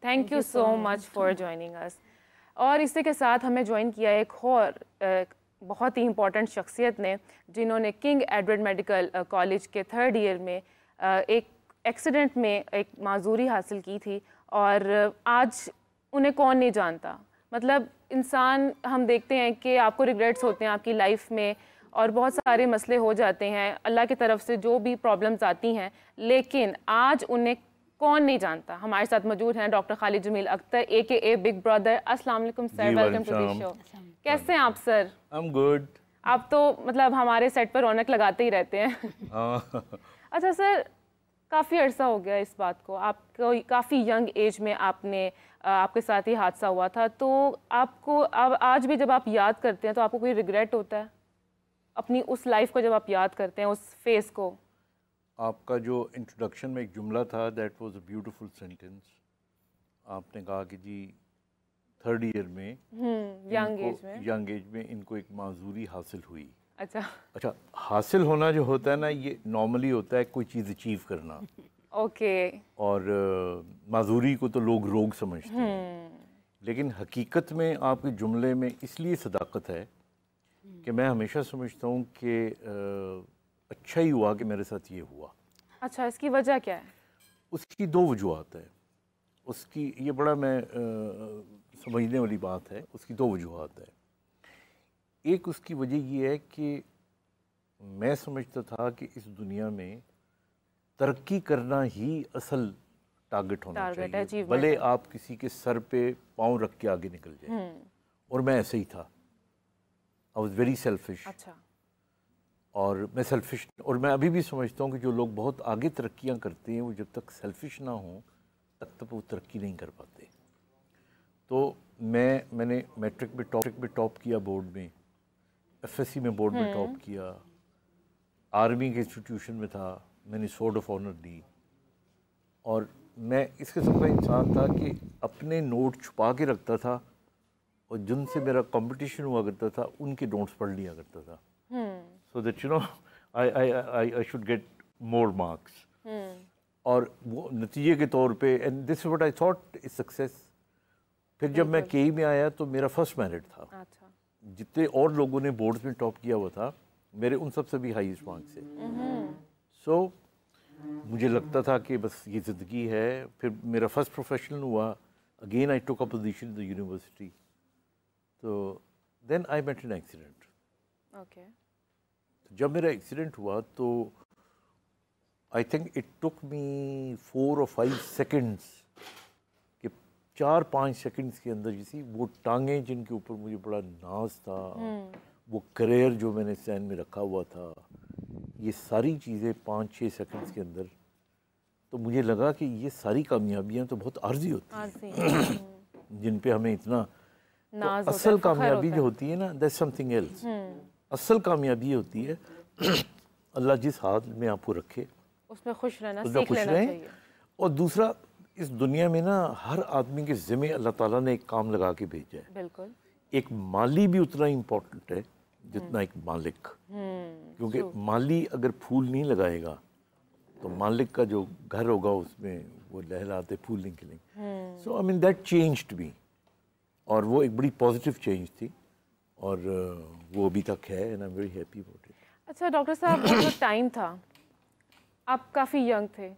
Thank you so much for joining us. اور اسی کے ساتھ ہمیں جوائن کیا ایک اور بہت ہی امپورٹنٹ شخصیت نے، جنہوں نے کنگ ایڈورڈ میڈیکل کالج کے 3rd ایئر میں ایک ایکسیڈنٹ میں ایک معذوری حاصل کی تھی، اور آج انہیں کون نہیں جانتا. مطلب انسان، ہم دیکھتے ہیں کہ آپ کو ریگریٹس ہوتے ہیں آپ کی لائف میں، اور بہت سارے مسئلے ہو جاتے ہیں اللہ کی طرف سے جو بھی پرابلمز آتی ہیں، لیکن آج انہیں کون نہیں جانتا. ہمارے ساتھ موجود ہیں ڈاکٹر خالد جمیل اختر AKA بگ برادر. السلام علیکم سر، ویلکم ٹو دی شو. کیسے ہیں آپ سر؟ گڈ. آپ تو مطلب ہمارے سیٹ پر رونق لگاتے ہی رہتے ہیں. اچھا سر، کافی عرصہ ہو گیا اس بات کو، آپ کو کافی ینگ ایج میں آپ کے ساتھ ہی حادثہ ہوا تھا، تو آپ کو اب آج بھی جب آپ یاد کرتے ہیں تو آپ کو کوئی ریگریٹ ہوتا ہے اپنی اس لائف کو جب آپ یاد کرتے ہیں اس فیز کو؟ آپ کا جو انٹروڈکشن میں ایک جملہ تھا، that was a beautiful sentence. آپ نے کہا کہ جی 3rd ایئر میں ینگ ایج میں ان کو ایک معذوری حاصل ہوئی. اچھا، حاصل ہونا جو ہوتا ہے نا، یہ نارملی ہوتا ہے کوئی چیز اچیو کرنا. اوکے. اور معذوری کو تو لوگ روگ سمجھتے ہیں، لیکن حقیقت میں آپ کے جملے میں اس لیے صداقت ہے کہ میں ہمیشہ سمجھتا ہوں کہ اچھا ہی ہوا کہ میرے ساتھ یہ ہوا. اچھا، اس کی وجہ کیا ہے؟ اس کی 2 وجوہات ہیں. اس کی یہ بڑا میں سمجھنے والی بات ہے. اس کی 2 وجوہات ہیں. ایک اس کی وجہ یہ ہے کہ میں سمجھتا تھا کہ اس دنیا میں ترقی کرنا ہی اصل ٹارگٹ ہونا چاہیے، بھلے آپ کسی کے سر پہ پاؤں رکھ کے آگے نکل جائیں. اور میں ایسے ہی تھا. I was very selfish. اچھا. اور میں سیلفش، اور میں ابھی بھی سمجھتا ہوں کہ جو لوگ بہت آگے ترقیاں کرتے ہیں وہ جب تک سیلفش نہ ہوں تب تک وہ ترقی نہیں کر پاتے. تو میں نے میٹرک میں ٹاپ کیا، بورڈ میں FSC میں بورڈ میں ٹاپ کیا، آرمی کے انسٹیٹیوشن میں تھا، میں نے سورڈ آف آنر دی. اور میں اس قسم کا انسان تھا کہ اپنے نوٹ چھپا کے رکھتا تھا، اور جن سے میرا کمپٹیشن ہوا کرتا تھا ان کے نوٹس پڑھ لیا کرتا تھا. So that I should get more marks. اور وہ نتیجے کے طور پہ and this is what I thought is success. پھر جب میں KE میں آیا تو میرا فرسٹ میرٹ تھا. جتنے اور لوگوں نے بورڈز میں ٹاپ کیا ہوا تھا، میرے ان سب سے بھی ہائیسٹ مارکس سے. سو مجھے لگتا تھا کہ بس یہ زندگی ہے. پھر میرا فرسٹ پروفیشنل ہوا. Again I took a position in the university. تو then I met an accident. Okay. جب میرا ایکسیڈنٹ ہوا تو I think it took me 4 or 5 seconds کہ 4-5 سیکنڈس کے اندر جیسی وہ ٹانگیں جن کے اوپر مجھے بڑا ناز تھا، وہ کریئر جو میں نے سین میں رکھا ہوا تھا، یہ ساری چیزیں 5-6 سیکنڈس کے اندر. تو مجھے لگا کہ یہ ساری کامیابیاں تو بہت عارضی ہوتی ہیں جن پہ ہمیں اتنا. اصل کامیابی جو ہوتی ہے نا، دیٹس سم تھنگ ایلس. اصل کامیابی ہوتی ہے اللہ جس حال میں آپ کو رکھے اس میں خوش رہنا، اس میں خوش رہیں. اور دوسرا، اس دنیا میں نا ہر آدمی کے ذمہ اللہ تعالیٰ نے ایک کام لگا کے بھیجا ہے. بالکل. ایک مالی بھی اتنا امپورٹنٹ ہے جتنا ایک مالک. کیونکہ مالی اگر پھول نہیں لگائے گا تو مالک کا جو گھر ہوگا اس میں وہ لہراتے پھول نہیں کھلیں گے. سو آئی مین دیٹ چینجڈ می، اور وہ ایک بڑی پازیٹیو چینج تھی، اور وہ ابھی تک ہے and I am very happy about it. اچھا ڈاکٹر صاحب، وہ جو ٹائم تھا آپ کافی ینگ تھے،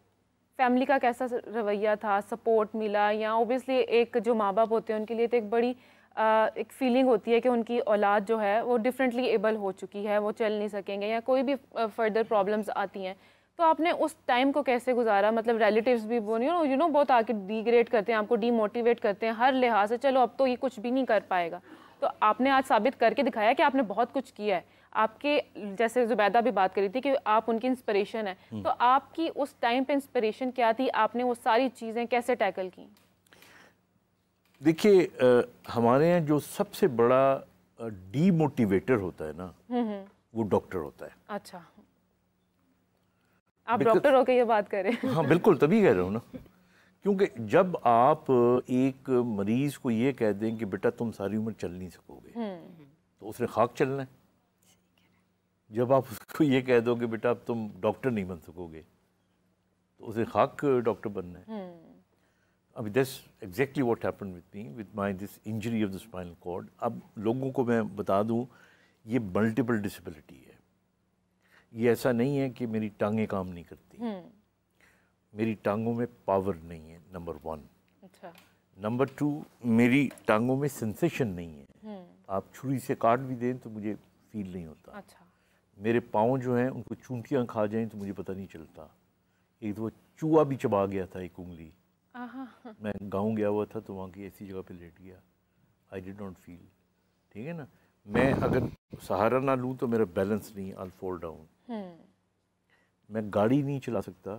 فیملی کا کیسا رویہ تھا؟ سپورٹ ملا؟ یا اوبیسلی ایک جو ماں باپ ہوتے ہیں ان کے لیے تو ایک بڑی ایک فیلنگ ہوتی ہے کہ ان کی اولاد جو ہے وہ ڈفرینٹلی ایبل ہو چکی ہے، وہ چل نہیں سکیں گے، یا کوئی بھی فردر پرابلمز آتی ہیں. تو آپ نے اس ٹائم کو کیسے گزارا؟ مطلب ریلیٹیوز بھی بہت آ کے ڈی گریڈ کرتے ہیں، آپ کو ڈی موٹیویٹ کرتے ہیں ہر لحاظ سے، چلو اب تو یہ کچھ بھی نہیں کر پائے گا. تو آپ نے آج ثابت کر کے دکھایا کہ آپ نے بہت کچھ کیا ہے. آپ کے جیسے زبیدہ بھی بات کری تھی کہ آپ ان کی انسپریشن ہے، تو آپ کی اس ٹائم پہ انسپریشن کیا تھی؟ آپ نے وہ ساری چیزیں کیسے ٹیکل کی؟ دیکھیے، ہمارے یہاں جو سب سے بڑا ڈی موٹیویٹر ہوتا ہے نا، وہ ڈاکٹر ہوتا ہے. اچھا، آپ ڈاکٹر ہو کے یہ بات کر رہے ہیں؟ ہاں بالکل، تبھی کہہ رہا ہوں نا. کیونکہ جب آپ ایک مریض کو یہ کہہ دیں کہ بیٹا تم ساری عمر چل نہیں سکو گے، تو اس نے خاک چلنا ہے. جب آپ اس کو یہ کہہ دو کہ بیٹا اب تم ڈاکٹر نہیں بن سکو گے، تو اسے خاک ڈاکٹر بننا ہے. ابھی that's exactly what happened with me with my this injury of the spinal cord. اب لوگوں کو میں بتا دوں یہ ملٹیپل ڈسیبلٹی ہے. یہ ایسا نہیں ہے کہ میری ٹانگیں کام نہیں کرتی. میری ٹانگوں میں پاور نہیں ہے نمبر 1. اچھا. نمبر 2 میری ٹانگوں میں سینسیشن نہیں ہے. آپ چھری سے کاٹ بھی دیں تو مجھے فیل نہیں ہوتا. اچھا. میرے پاؤں جو ہیں ان کو چونٹیاں کھا جائیں تو مجھے پتہ نہیں چلتا. ایک وہ چوہا بھی چبا گیا تھا ایک انگلی. میں گاؤں گیا ہوا تھا تو وہاں کی ایسی جگہ پہ لیٹ گیا. آئی ڈڈ ناٹ فیل. ٹھیک ہے نا. میں اگر سہارا نہ لوں تو میرا بیلنس نہیں, آل فال ڈاؤن. میں گاڑی نہیں چلا سکتا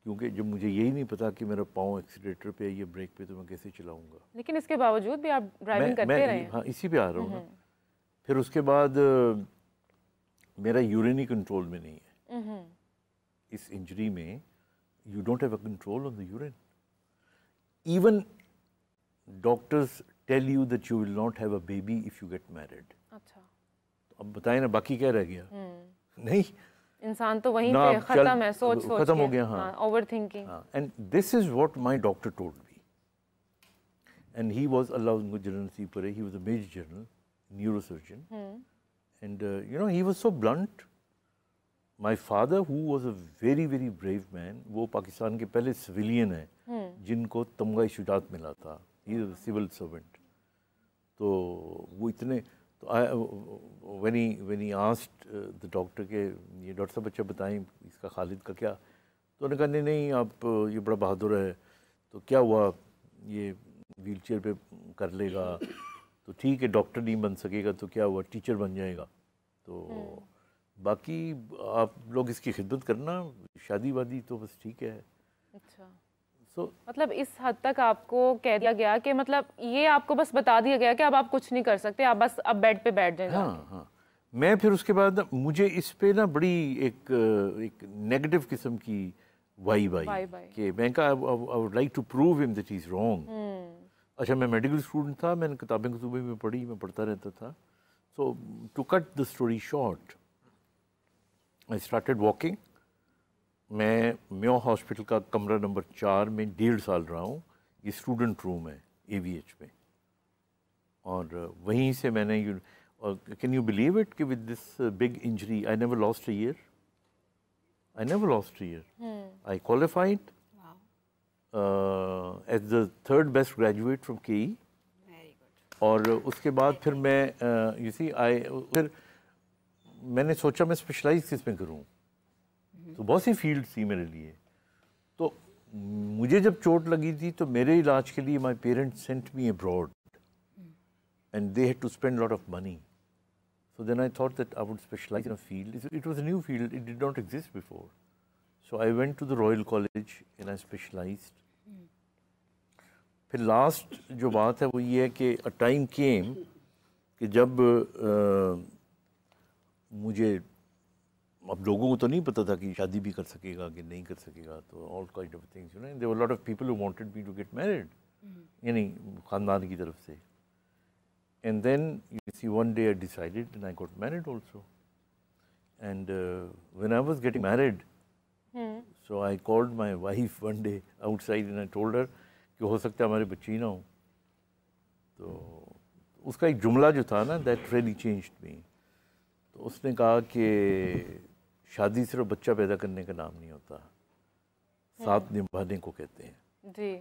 کیونکہ جب مجھے یہی نہیں پتا کہ میرا پاؤں ایکسیلیٹر پہ یا بریک پہ تو میں کیسے چلاؤں گا. لیکن اس کے باوجود بھی آپ ڈرائیونگ کرتے رہے ہیں. ہاں اسی پہ آ رہا ہوں نا. پھر اس کے بعد میرا یورینی کنٹرول میں نہیں ہے. اس انجری میں you don't have a control on the urine. Even doctors tell you that you will not have a baby if you get married. اچھا. اب بتائیں نا باقی کیا رہ گیا. نہیں, انسان تو وہیں پہ ختم ہے, سوچ سوچ ختم ہو گیا. ہاں, over thinking. And this is what my doctor told me. And he was, اللہ ان کو جنرل نصیب کرے, he was a major general neuro surgeon. And you know he was so blunt. My father who was a very very brave man. وہ پاکستان کے پہلے civilian ہیں جن کو تمغہ شجاعت ملا تھا. ہی از اے سول سرونٹ. تو وہ اتنے when he asked the doctor کہ یہ ڈاکٹر صاحب اچھا بتائیں اس کا خالد کا کیا, تو انہوں نے کہا نہیں آپ یہ بڑا بہادر ہے, تو کیا ہوا یہ ویل چیئر پہ کر لے گا تو ٹھیک ہے, ڈاکٹر نہیں بن سکے گا تو کیا ہوا ٹیچر بن جائے گا, تو باقی آپ لوگ اس کی خدمت کرنا, شادی وادی تو بس ٹھیک ہے. اچھا. مطلب اس حد تک آپ کو کہہ دیا گیا کہ مطلب یہ آپ کو بس بتا دیا گیا کہ اب آپ کچھ نہیں کر سکتے, آپ بس اب بیڈ پہ بیٹھ جائیں. ہاں. میں پھر اس کے بعد مجھے اس پہ نا بڑی ایک نیگیٹو قسم کی وائب آئی کہ میں کہا I would like to prove him that he's wrong. اچھا میں میڈیکل اسٹوڈنٹ تھا, میں نے کتابیں میں پڑھی, میں پڑھتا رہتا تھا. So to cut the story short, I started walking. میں میو ہاسپٹل کا کمرہ نمبر 4 میں 1.5 سال رہا ہوں. یہ اسٹوڈنٹ روم ہے AVH میں, اور وہیں سے میں نے کین یو بلیو اٹ کہ with this big injury I never lost a year. I qualified as the 3rd best graduate from KE. اور اس کے بعد پھر میں یو سی پھر میں نے سوچا میں اسپیشلائز کس میں کروں, تو بہت سی فیلڈ تھی میرے لیے. تو مجھے جب چوٹ لگی تھی تو میرے علاج کے لیے my parents sent me abroad and they had to spend lot of money. So then I thought that I would specialize in a field. It was a new field, it did not exist before. So I went to the Royal College and I specialized. پھر last جو بات ہے وہ یہ ہے کہ a time came کہ جب مجھے, اب لوگوں کو تو نہیں پتا تھا کہ شادی بھی کر سکے گا کہ نہیں کر سکے گا, تو all kind of things, you know, there were a lot of people who wanted me to get married, یعنی خاندان کی طرف سے. And then you see one day I decided and I got married also. And when I was getting married, so I called my wife one day outside and I told her کہ ہو سکتا ہے ہمارے بچے ہی نہ ہوں. تو اس کا ایک جملہ جو تھا نا that really changed me. تو اس نے کہا کہ شادی صرف بچہ پیدا کرنے کا نام نہیں ہوتا, ساتھ نبھانے کو کہتے ہیں. جی.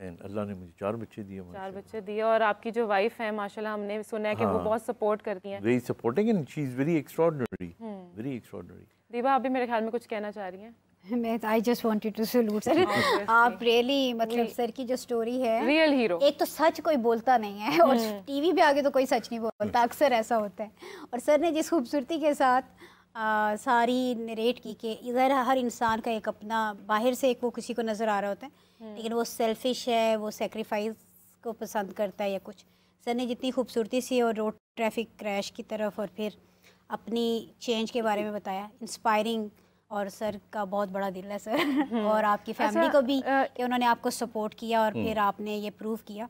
اینڈ اللہ نے مجھے 4 بچے دیے. 4 بچے دیے, اور آپ کی جو وائف ہے ماشاءاللہ ہم نے سنا ہے کہ وہ بہت سپورٹ کرتی ہیں. Very supporting and she is very extraordinary, very extraordinary. Deeba آپ بھی میرے خیال میں کچھ کہنا چاہ رہی ہیں. میں I just wanted to salute sir. آپ ریئلی مطلب سر کی جو اسٹوری ہے ریئل ہیرو. ایک تو سچ کوئی بولتا نہیں ہے, اور ٹی وی پہ آگے تو کوئی سچ نہیں بولتا, اکثر ایسا ہوتا ہے. اور سر نے جس خوبصورتی کے ساتھ ساری نریٹ کی کہ ادھر ہر انسان کا ایک اپنا باہر سے ایک وہ کسی کو نظر آ رہا ہوتا ہے, لیکن وہ سیلفش ہے, وہ سیکریفائز کو پسند کرتا ہے یا کچھ. سر نے جتنی خوبصورتی سے اور روڈ ٹریفک کریش کی طرف اور پھر اپنی چینج کے بارے میں بتایا, انسپائرنگ. اور سر کا بہت بڑا دل ہے سر, اور آپ کی فیملی کو بھی کہ انہوں نے آپ کو سپورٹ کیا اور پھر آپ نے یہ پروو کیا.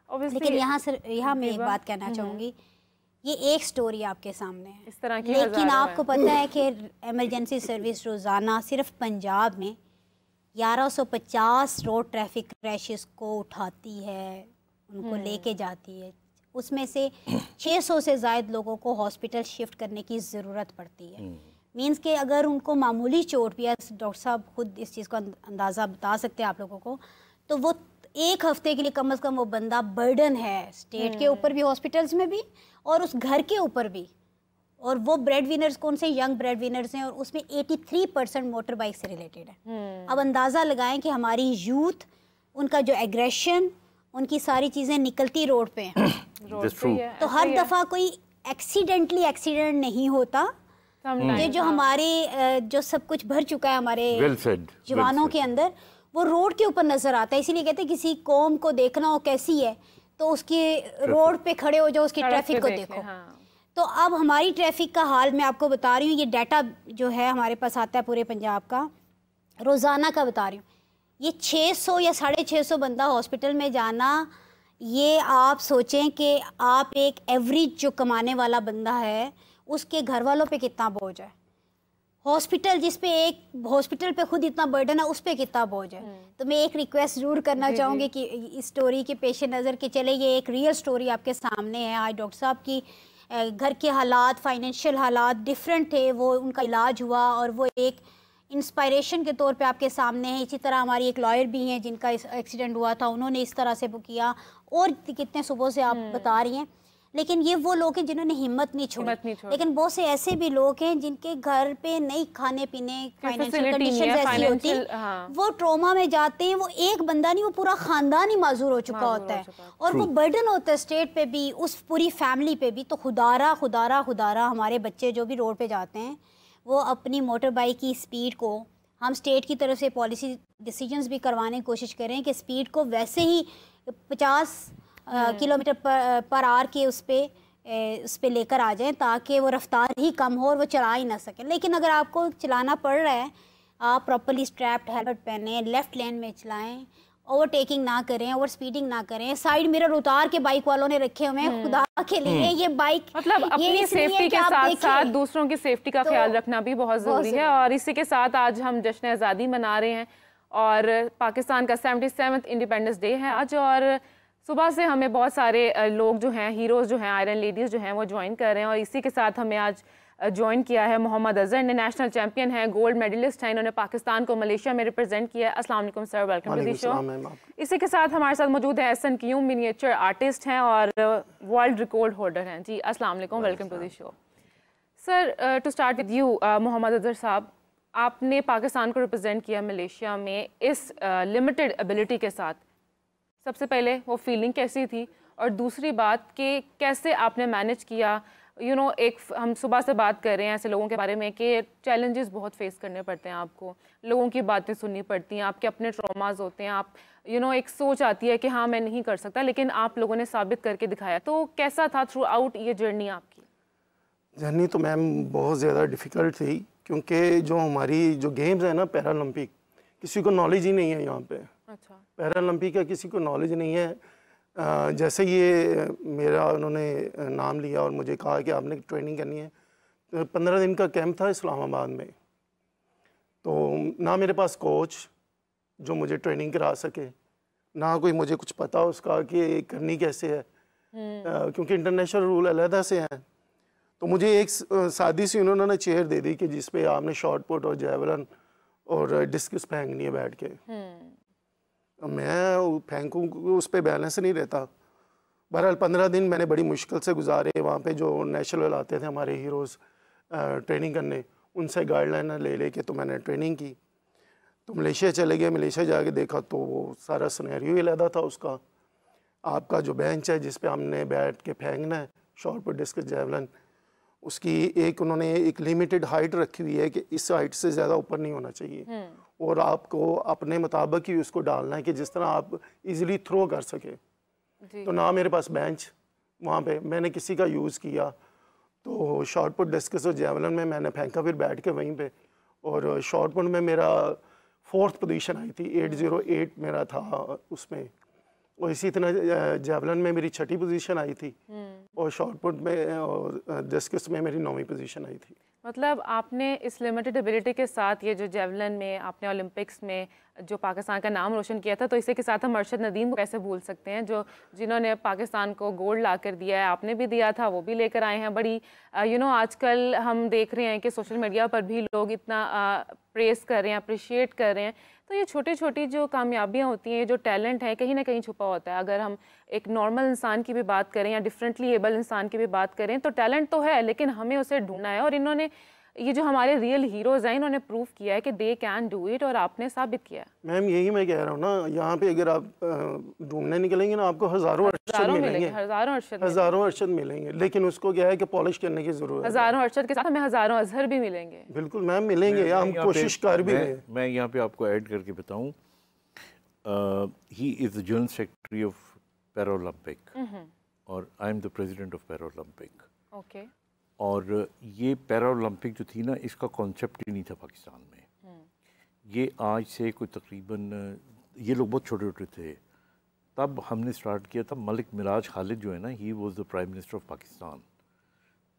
لیکن یہاں میں ایک بات کہنا چاہوں گی, یہ ایک سٹوری آپ کے سامنے ہے اس طرح کی, لیکن آپ کو پتہ ہے کہ ایمرجنسی سروس روزانہ صرف پنجاب میں 1150 روڈ ٹریفک کریشز کو اٹھاتی ہے, ان کو لے کے جاتی ہے. اس میں سے 600 سے زائد لوگوں کو ہاسپٹل شفٹ کرنے کی ضرورت پڑتی ہے. مینس کہ اگر ان کو معمولی چوٹ بھی ہے, ڈاکٹر صاحب خود اس چیز کو اندازہ بتا سکتے ہیں آپ لوگوں کو, تو وہ ایک ہفتے کے لیے کم از کم وہ بندہ برڈن ہے اسٹیٹ کے اوپر بھی, ہاسپٹلس میں بھی, اور اس گھر کے اوپر بھی. اور وہ بریڈ وینرز کون سے, ینگ بریڈ وینرز ہیں, اور اس میں 83% موٹر بائک سے ریلیٹڈ ہے. اب اندازہ لگائیں کہ ہماری یوتھ, ان کا جو ایگریشن, ان کی ساری چیزیں نکلتی روڈ پہ ہیں. تو ہر دفعہ کوئی ایکسیڈنٹ نہیں ہوتا. یہ جو ہمارے جو سب کچھ بھر چکا ہے ہمارے جوانوں کے اندر, وہ روڈ کے اوپر نظر آتا ہے. اسی لیے کہتے ہیں کسی قوم کو دیکھنا ہو کیسی ہے تو اس کی روڈ پہ کھڑے ہو جاؤ, اس کی ٹریفک کو دیکھو. تو اب ہماری ٹریفک کا حال میں آپ کو بتا رہی ہوں, یہ ڈیٹا جو ہے ہمارے پاس آتا ہے پورے پنجاب کا, روزانہ کا بتا رہی ہوں. یہ 600 یا 650 بندہ ہاسپٹل میں جانا, یہ آپ سوچیں کہ آپ ایک ایوریج جو کمانے والا بندہ ہے اس کے گھر والوں پہ کتنا بوجھ ہے. ہاسپٹل جس پہ ایک ہاسپٹل پہ خود اتنا برڈن ہے, اس پہ کتنا بوجھ ہے. تو میں ایک ریکویسٹ ضرور کرنا چاہوں گی کہ اس سٹوری کے پیش نظر کہ چلے یہ ایک ریئل سٹوری آپ کے سامنے ہے. آج ڈاکٹر صاحب کی گھر کے حالات, فائنینشیل حالات ڈیفرنٹ تھے, وہ ان کا علاج ہوا اور وہ ایک انسپائریشن کے طور پہ آپ کے سامنے ہے. اسی طرح ہماری ایک لائر بھی ہیں جن کا ایکسیڈنٹ ہوا تھا, انہوں نے اس طرح سے بک کیا, اور کتنے صبح سے آپ بتا رہی ہیں. لیکن یہ وہ لوگ ہیں جنہوں نے ہمت نہیں چھوڑی. لیکن بہت سے ایسے بھی لوگ ہیں جن کے گھر پہ نہیں کھانے پینے, فائنینشیل کنڈیشنز ایسی ہوتی, وہ ٹروما میں جاتے ہیں. وہ ایک بندہ نہیں, وہ پورا خاندان ہی معذور ہو چکا ہوتا ہے, اور وہ برڈن ہوتا ہے اسٹیٹ پہ بھی, اس پوری فیملی پہ بھی. تو خدارہ ہمارے بچے جو بھی روڈ پہ جاتے ہیں, وہ اپنی موٹر بائک کی اسپیڈ کو, ہم اسٹیٹ کی طرف سے پالیسی ڈیسیجنز بھی کروانے کی کوشش کریں کہ اسپیڈ کو ویسے ہی 50 کلومیٹر پر آور کے اس پہ لے کر آ جائیں, تاکہ وہ رفتار ہی کم ہو اور وہ چلا ہی نہ سکیں. لیکن اگر آپ کو چلانا پڑ رہا ہے, آپ پراپرلی اسٹریپڈ ہیلمٹ پہنیں, لیفٹ لین میں چلائیں, اوور ٹیکنگ نہ کریں, اوور سپیڈنگ نہ کریں. سائیڈ مرر اتار کے بائک والوں نے رکھے ہوئے ہیں, خدا کے لیے یہ بائک مطلب اپنی سیفٹی کے ساتھ ساتھ دوسروں کی سیفٹی کا خیال رکھنا بھی بہت ضروری ہے. اور اسی کے ساتھ آج ہم جشن آزادی منا رہے ہیں, اور پاکستان کا 77واں انڈیپینڈنس ڈے ہے آج, اور صبح سے ہمیں بہت سارے لوگ جو ہیں, ہیروز جو ہیں, آئرن لیڈیز جو ہیں, وہ جوائن کر رہے ہیں. اور اسی کے ساتھ ہمیں آج جوائن کیا ہے محمد اظہر نے, نیشنل چیمپئن ہیں, گولڈ میڈلسٹ ہیں, انہوں نے پاکستان کو ملیشیا میں ریپرزینٹ کیا ہے. السلام علیکم سر, ویلکم ٹو دی شو. اسی کے ساتھ ہمارے ساتھ موجود ہیں S N Qayyum, miniature artist ہیں اور ورلڈ ریکارڈ ہولڈر ہیں. جی السلام علیکم, welcome to the show. Sir to start with you Muhammad Azhar صاحب, آپ نے پاکستان کو ریپرزینٹ کیا ملیشیا میں اس لمیٹڈ ایبلٹی کے ساتھ. سب سے پہلے وہ فیلنگ کیسی تھی, اور دوسری بات کہ کیسے آپ نے مینج کیا. ایک ہم صبح سے بات کر رہے ہیں ایسے لوگوں کے بارے میں کہ چیلنجز بہت فیس کرنے پڑتے ہیں آپ کو, لوگوں کی باتیں سننی پڑتی ہیں, آپ کے اپنے ٹراماز ہوتے ہیں, آپ ایک سوچ آتی ہے کہ ہاں میں نہیں کر سکتا, لیکن آپ لوگوں نے ثابت کر کے دکھایا. تو کیسا تھا تھرو آؤٹ یہ جرنی آپ کی؟ جرنی تو میم بہت زیادہ ڈیفیکلٹ تھی, کیونکہ جو ہماری جو گیمز ہیں نا پیرالمپک, کسی کو نالج ہی نہیں ہے یہاں پہ. اچھا, پیرالمپک کا کسی کو نالج نہیں ہے. جیسے یہ میرا انہوں نے نام لیا اور مجھے کہا کہ آپ نے ٹریننگ کرنی ہے, 15 دن کا کیمپ تھا اسلام آباد میں. تو نہ میرے پاس کوچ جو مجھے ٹریننگ کرا سکے, نہ کوئی مجھے کچھ پتا اس کا کہ کرنی کیسے ہے, کیونکہ انٹرنیشنل رول علیحدہ سے ہیں. تو مجھے ایک سادی سی انہوں نے چیئر دے دی کہ جس پہ آپ نے شارٹ پٹ اور جیولن اور ڈسکس پھینکنی ہے بیٹھ کے. میں پھینکوں, اس پہ بیلنس نہیں رہتا. بہرحال 15 دن میں نے بڑی مشکل سے گزارے. وہاں پہ جو نیشنل آتے تھے ہمارے ہیروز ٹریننگ کرنے, ان سے گائیڈ لائن لے کے تو میں نے ٹریننگ کی. تو ملیشیا چلے گئے, ملیشیا جا کے دیکھا تو وہ سارا سنیریو ہی علیحدہ تھا اس کا. آپ کا جو بینچ ہے جس پہ ہم نے بیٹھ کے پھینکنا ہے شارٹ پٹ ڈسکس جیولن, اس کی ایک انہوں نے ایک لیمیٹڈ ہائٹ رکھی ہوئی ہے کہ اس ہائٹ سے زیادہ اوپر نہیں ہونا چاہیے, اور آپ کو اپنے مطابق ہی اس کو ڈالنا ہے کہ جس طرح آپ ایزیلی تھرو کر سکے. تو نہ میرے پاس بینچ وہاں پہ, میں نے کسی کا یوز کیا. تو شارٹ پٹ ڈسکس اور جیولن میں نے پھینکا پھر بیٹھ کے وہیں پہ, اور شارٹ پٹ میں میرا 4th پوزیشن آئی تھی, 808 میرا تھا اس میں. اور اسی طرح جیولن میں میری 6ٹھی پوزیشن آئی تھی, اور شاٹ پٹ میں اور ڈسکس میں میری 9ویں پوزیشن آئی تھی. مطلب آپ نے اس لمیٹڈ ایبلٹی کے ساتھ یہ جو جیولن میں آپ نے اولمپکس میں جو پاکستان کا نام روشن کیا تھا، تو اسی کے ساتھ ہم ارشد ندیم کو کیسے بھول سکتے ہیں جنہوں نے پاکستان کو گولڈ لا کر دیا ہے. آپ نے بھی دیا تھا، وہ بھی لے کر آئے ہیں. بڑی آج کل ہم دیکھ رہے ہیں کہ سوشل میڈیا پر بھی لوگ اتنا پریز کر رہے ہیں، اپریشیٹ کر رہے ہیں. تو یہ چھوٹی چھوٹی جو کامیابیاں ہوتی ہیں، یہ جو ٹیلنٹ ہے کہیں نہ کہیں چھپا ہوتا ہے. اگر ہم ایک نارمل انسان کی بھی بات کریں یا ڈفرینٹلی ایبل انسان کی بھی بات کریں تو ٹیلنٹ تو ہے، لیکن ہمیں اسے ڈھونڈنا ہے. اور انہوں نے یہ جو ہمارے ریئل ہیروز ہیں، انہوں نے پروف کیا ہے کہ دے کین ڈو اٹ، اور آپ نے ثابت کیا ہے. میم یہی میں کہہ رہا ہوں نا، یہاں پہ اگر آپ ڈھونڈنے نکلیں گے نا، آپ کو ہزاروں ارشد ملیں گے، ہزاروں ارشد ملیں گے، لیکن اس کو کیا ہے کہ پالش کرنے کی ضرورت ہے. ہزاروں ارشد کے ساتھ ہمیں ہزاروں اظہر بھی ملیں گے. بالکل میم ملیں گے، ہم کوشش کر بھی رہے ہیں. میں یہاں پہ آپ کو ایڈ کر کے بتاؤں، he is the general secretary of para Olympic اور I am the president of para Olympic. Okay. اور یہ پیرا اولمپک جو تھی نا، اس کا کانسیپٹ ہی نہیں تھا پاکستان میں. یہ آج سے کوئی تقریباً، یہ لوگ بہت چھوٹے چھوٹے تھے تب ہم نے سٹارٹ کیا تھا. ملک مراج خالد جو ہے نا، he was the prime minister of Pakistan.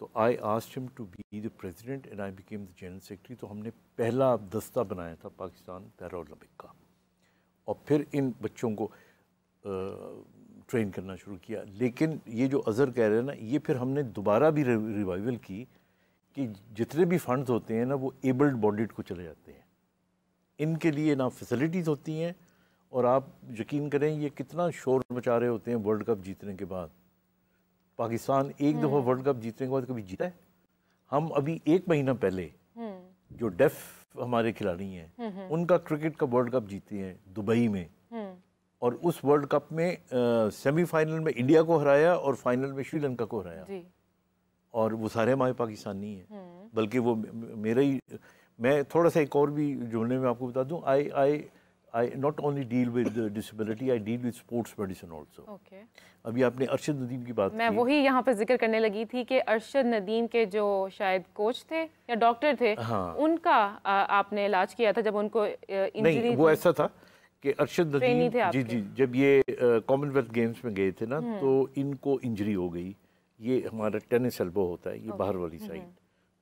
تو I asked him to be the president and I became the general secretary. تو ہم نے پہلا دستہ بنایا تھا پاکستان پیرا اولمپک کا، اور پھر ان بچوں کو ٹرین کرنا شروع کیا. لیکن یہ جو اظہر کہہ رہے ہیں نا، یہ پھر ہم نے دوبارہ بھی ریوائول کی کہ جتنے بھی فنڈز ہوتے ہیں نا، وہ ایبلڈ باڈیڈ کو چلے جاتے ہیں. ان کے لیے نہ فیسلٹیز ہوتی ہیں، اور آپ یقین کریں یہ کتنا شور مچا رہے ہوتے ہیں ورلڈ کپ جیتنے کے بعد. پاکستان ایک دفعہ ورلڈ کپ جیتنے کے بعد کبھی جیتا ہے؟ ہم ابھی 1 مہینہ پہلے جو ڈیف ہمارے کھلاڑی ہیں، ان کا کرکٹ کا ورلڈ کپ جیتے ہیں دبئی میں، اور اس ورلڈ کپ میں سیمی فائنل میں انڈیا کو ہرایا اور فائنل میں شری لنکا کو ہرایا. اور وہ سارے ہمارے پاکستانی ہیں. بلکہ وہ میرا ہی، میں تھوڑا سا ایک اور بھی جملے میں آپ کو بتا دوں، I not only deal with disability, I deal with sports medicine also. Okay. ابھی آپ نے ارشد ندیم کی بات کی، میں وہی یہاں پہ ذکر کرنے لگی تھی کہ ارشد ندیم کے جو شاید کوچ تھے یا ڈاکٹر تھے، ان کا آپ نے علاج کیا تھا جب ان کو انجری. نہیں، وہ ایسا تھا کہ ارشد ندیم جی جب یہ کامن ویلتھ گیمز میں گئے تھے نا، تو ان کو انجری ہو گئی. یہ ہمارا ٹینس ایلبو ہوتا ہے، یہ باہر والی سائڈ.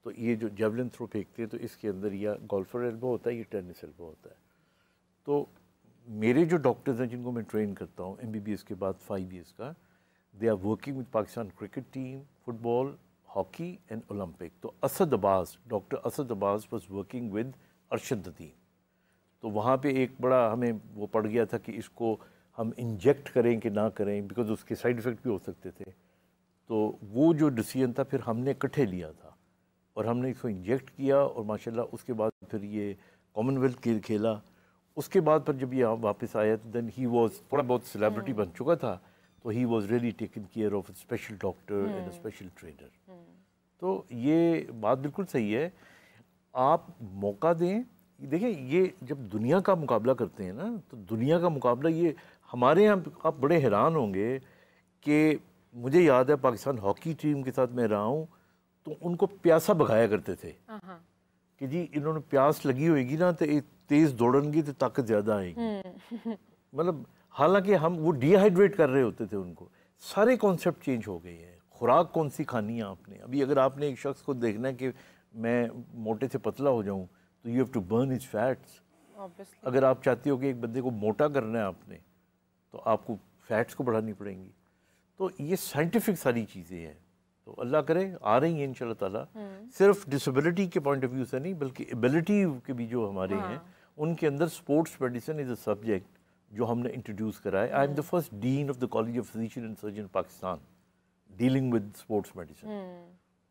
تو یہ جو جیولن تھرو پھینکتے ہیں تو اس کے اندر یا گولفر ایلبو ہوتا ہے، یہ ٹینس ایلبو ہوتا ہے. تو میرے جو ڈاکٹرز ہیں جن کو میں ٹرین کرتا ہوں MBBS کے بعد 5 years کا، they are working with Pakistan cricket team, foot, hockey and Olympic. تو Asad Abbas, doctor Asad Abbas was working with Arshad Nadeem. تو وہاں پہ ایک بڑا ہمیں وہ پڑ گیا تھا کہ اس کو ہم انجیکٹ کریں کہ نہ کریں، بیکاز اس کے سائیڈ ایفیکٹ بھی ہو سکتے تھے. تو وہ جو ڈیسیژن تھا پھر ہم نے اکٹھے لیا تھا، اور ہم نے اس کو انجیکٹ کیا، اور ماشاءاللہ اس کے بعد پھر یہ کامن ویلتھ کھیلا. اس کے بعد پھر جب یہ واپس آیا تو دین ہی واز تھوڑا بہت سیلیبریٹی بن چکا تھا، تو he was really taken care of a special doctor and a special trainer. تو یہ بات بالکل صحیح ہے، آپ موقع دیں. دیکھیں یہ جب دنیا کا مقابلہ کرتے ہیں نا، تو دنیا کا مقابلہ یہ ہمارے یہاں آپ بڑے حیران ہوں گے کہ مجھے یاد ہے پاکستان ہاکی ٹیم کے ساتھ میں رہا ہوں، تو ان کو پیاسا بھگایا کرتے تھے کہ جی انہوں نے پیاس لگی ہوئے گی نا تو تیز دوڑن گی تو طاقت زیادہ آئے گی. مطلب حالانکہ ہم وہ ڈی ہائیڈریٹ کر رہے ہوتے تھے ان کو. سارے کانسیپٹ چینج ہو گئے ہیں. خوراک کون سی کھانی ہے آپ نے. ابھی اگر آپ نے ایک شخص کو دیکھنا ہے کہ میں موٹے سے پتلا ہو جاؤں تو you have to burn his fats. اگر آپ چاہتے ہو کہ ایک بندے کو موٹا کرنا ہے آپ نے تو آپ کو فیٹس کو بڑھانی پڑیں گی. تو یہ سائنٹیفک ساری چیزیں ہیں. تو اللہ کرے آ رہی ہیں انشاءاللہ تعالیٰ. صرف ڈسیبلٹی کے پوائنٹ آف ویو سے نہیں بلکہ ایبلٹی کے بھی جو ہمارے ہیں ان کے اندر sports medicine is a subject جو ہم نے انٹروڈیوس کرا ہے. I am the first dean of the college of physician and surgeon Pakistan dealing with sports medicine.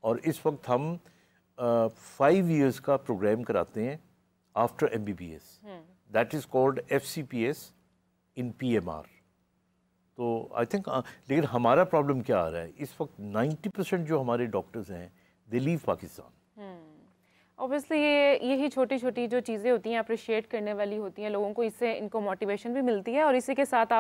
اور اس وقت ہم 5 years کا پروگرام کراتے ہیں after MBBS. That is called FCPS in PMR. تو آئی تھنک لیکن ہمارا پرابلم کیا آ رہا ہے اس وقت 90% جو ہمارے ڈاکٹرز ہیں دے لیو پاکستان. اوبیسلی یہی چھوٹی چھوٹی جو چیزیں ہوتی ہیں اپریشیٹ کرنے والی ہوتی ہیں لوگوں کو، اس سے ان کو موٹیویشن بھی ملتی ہے. اور اسی کے ساتھ آپ